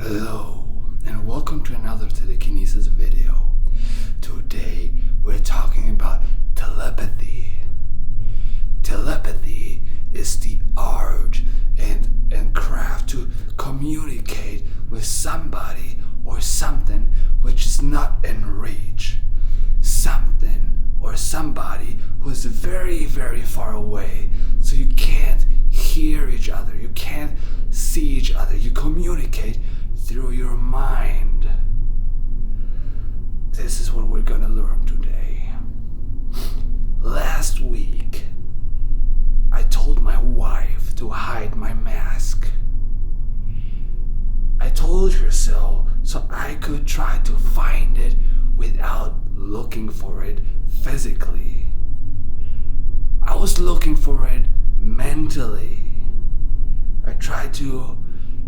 Hello, and welcome to another Telekinesis video. Today, we're talking about telepathy. Telepathy is the art and craft to communicate with somebody or something which is not in reach. Something or somebody who is very, very far away, so you can't hear each other, you can't see each other, you communicate through your mind. This is what we're gonna learn today. Last week, I told my wife to hide my mask. I told her so I could try to find it without looking for it physically. I was looking for it mentally. I tried to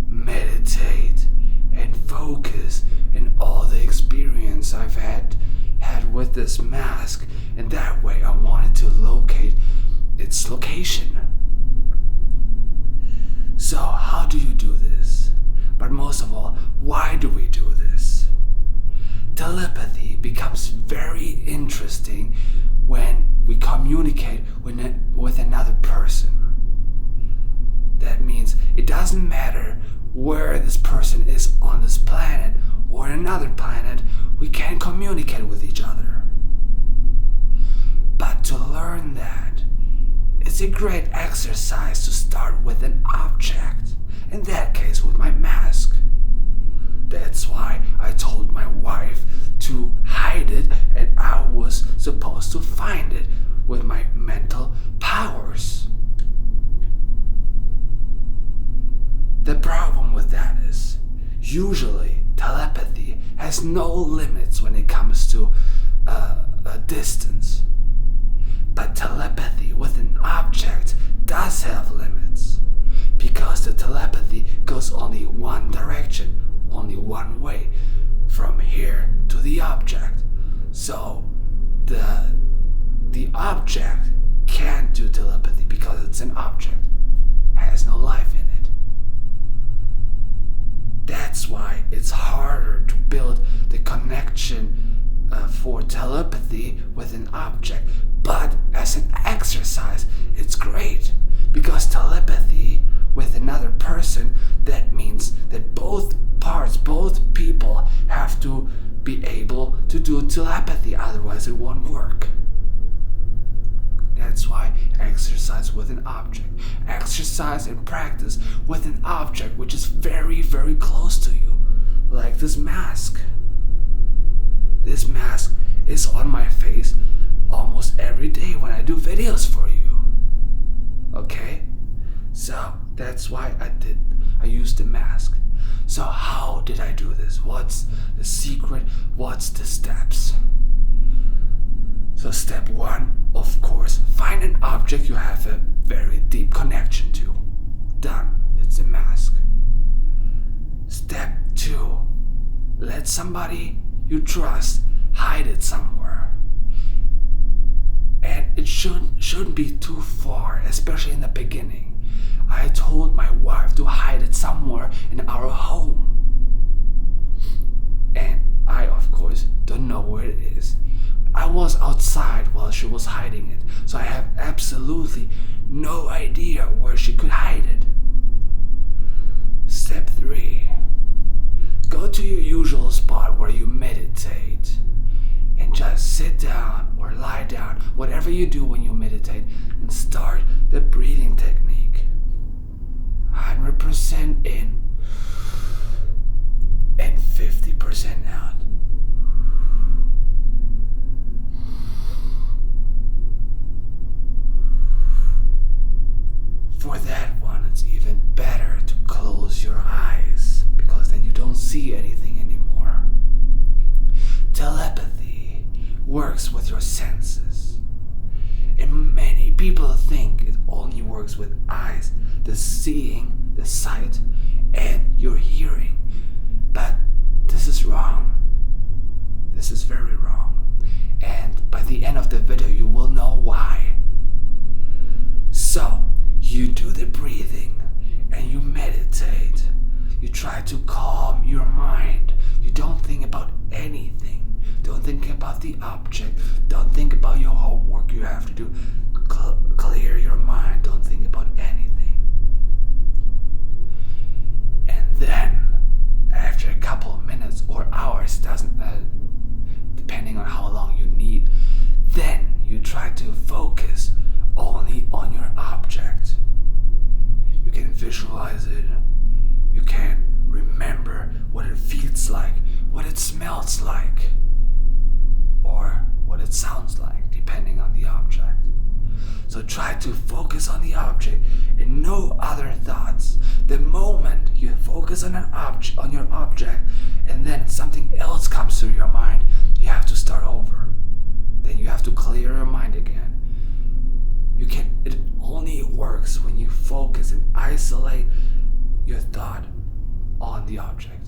meditate and focus in all the experience I've had with this mask, and that way I wanted to locate its location. So how do you do this? But most of all, why do we do this? Telepathy becomes very interesting when we communicate with another person. That means it doesn't matter where this person is on this planet or another planet, we can communicate with each other. But to learn that, it's a great exercise to start with an object, in that case with my mask. That's why I told my wife to hide it, and I was supposed to find it with my mental powers. The problem with that is, usually telepathy has no limits when it comes to a distance. But telepathy with an object does have limits, because the telepathy goes only one direction, only one way, from here to the object. So the object can't do telepathy because it's an object, has no life in it. That's why it's harder to build the connection for telepathy with an object. But as an exercise, it's great, because telepathy with another person, that means that both people have to be able to do telepathy, otherwise it won't work. That's why exercise with an object. Exercise and practice with an object which is very, very close to you. Like this mask. This mask is on my face almost every day when I do videos for you. Okay? So that's why I used the mask. So how did I do this? What's the secret? What's the steps? So step 1, of course, find an object you have a very deep connection to. Done. It's a mask. Step 2, let somebody you trust hide it somewhere. And it shouldn't be too far, especially in the beginning. I told my wife to hide it somewhere in our home. And I, of course, don't know where it is. I was outside while she was hiding it, so I have absolutely no idea where she could hide it. Step 3. Go to your usual spot where you meditate and just sit down or lie down, whatever you do when you meditate, and start the breathing technique. 100% in and 50% out. For that one, it's even better to close your eyes, because then you don't see anything anymore. Telepathy works with your senses. And many people think it only works with eyes, the seeing, the sight, and your hearing. But this is wrong. This is very wrong. And by the end of the video, you will know why. So, you do the breathing and you meditate. You try to calm about the object. Don't think about your homework you have to do. Clear your mind. Don't think about anything. And then, after a couple of minutes or hours, depending on how long you need, then you try to focus only on your object. You can visualize it. You can remember what it feels like, what it smells like, or what it sounds like, depending on the object. So try to focus on the object and no other thoughts. The moment you focus on on your object, and then something else comes through your mind, you have to start over. Then you have to clear your mind again. It only works when you focus and isolate your thought on the object.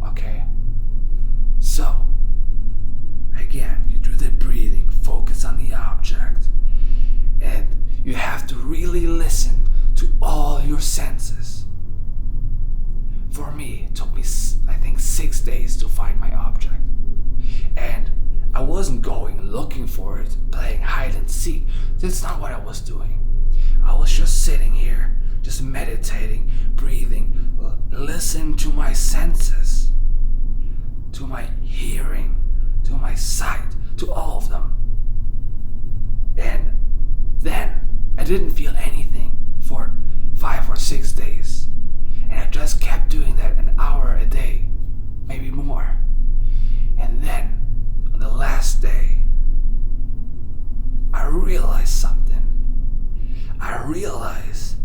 Okay? So, again, you do the breathing, focus on the object, and you have to really listen to all your senses. For me, it took me, I think, 6 days to find my object. And I wasn't going looking for it, playing hide and seek. That's not what I was doing. I was just sitting here, just meditating, breathing, listening to my senses, to my hearing, to my sight, to all of them. And then I didn't feel anything for 5 or 6 days. And I just kept doing that an hour a day, maybe more. And then on the last day, I realized something. I realized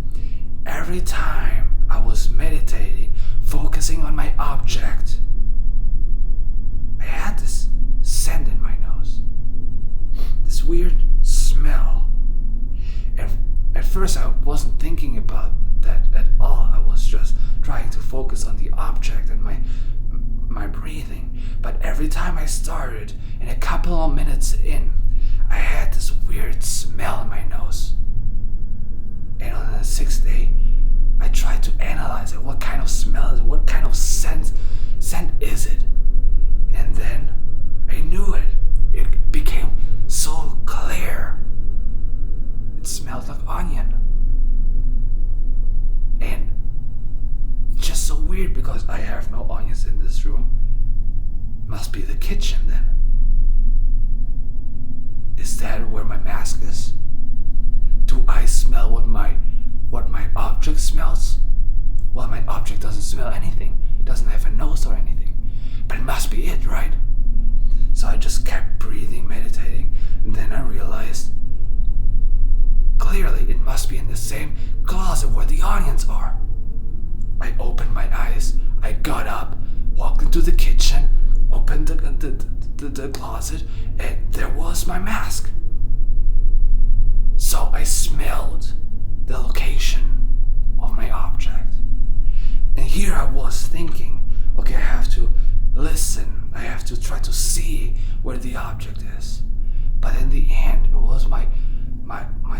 every time I was meditating, focusing on my object, I had this scent in my nose. This weird smell. And at first I wasn't thinking about that at all. I was just trying to focus on the object and my breathing. But every time I started, and a couple of minutes in, I had this weird smell in my nose. And on the 6th day, I tried to analyze it. What kind of smell is it? What kind of scent is it? And then I knew it. It became so clear. It smelled like onion. And it's just so weird because I have no onions in this room. Must be the kitchen then. Is that where my mask is? Do I smell what my object smells? Well, my object doesn't smell anything. It doesn't have a nose or anything. But it must be it, right? So I just kept breathing, meditating, and then I realized clearly it must be in the same closet where the onions are. I opened my eyes, I got up, walked into the kitchen, opened the closet, and there was my mask. So I smelled the location of my object. And here I was thinking, okay, I have to listen, I have to try to see where the object is. But in the end, it was my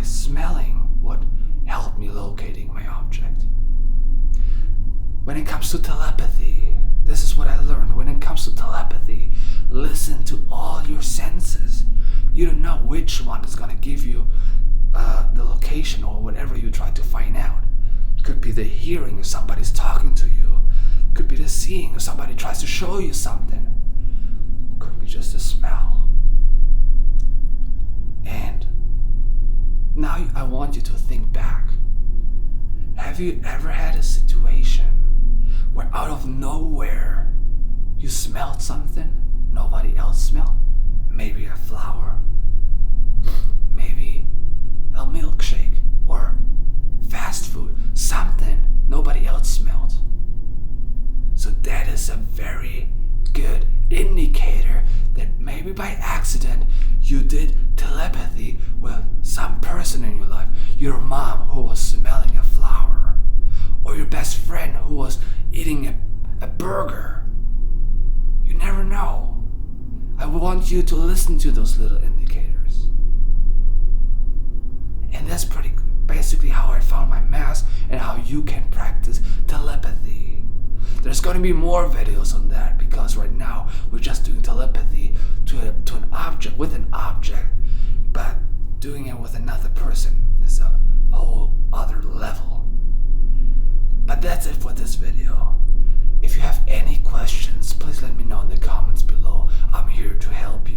smelling what helped me locating my object. When it comes to telepathy, this is what I learned. When it comes to telepathy, listen to all your senses. You don't know which one is going to give you the location or whatever you try to find out. It could be the hearing if somebody's talking to you. It could be the seeing if somebody tries to show you something. It could be just the smell. And now I want you to think back. Have you ever had a situation where out of nowhere you smelled something nobody else smelled? Maybe a flower, maybe a milkshake, or fast food, something nobody else smelled. So that is a very good indicator that maybe by accident you did telepathy with some person in your life. Your mom who was smelling a flower, or your best friend who was eating a burger. You never know. I want you to listen to those little indicators. And that's pretty good. Basically how I found my mask and how you can practice telepathy. There's going to be more videos on that because right now we're just doing telepathy to an object with an object, but doing it with another person is a whole other level. But that's it for this video. If you have any questions, please let me know in the comments below. I'm here to help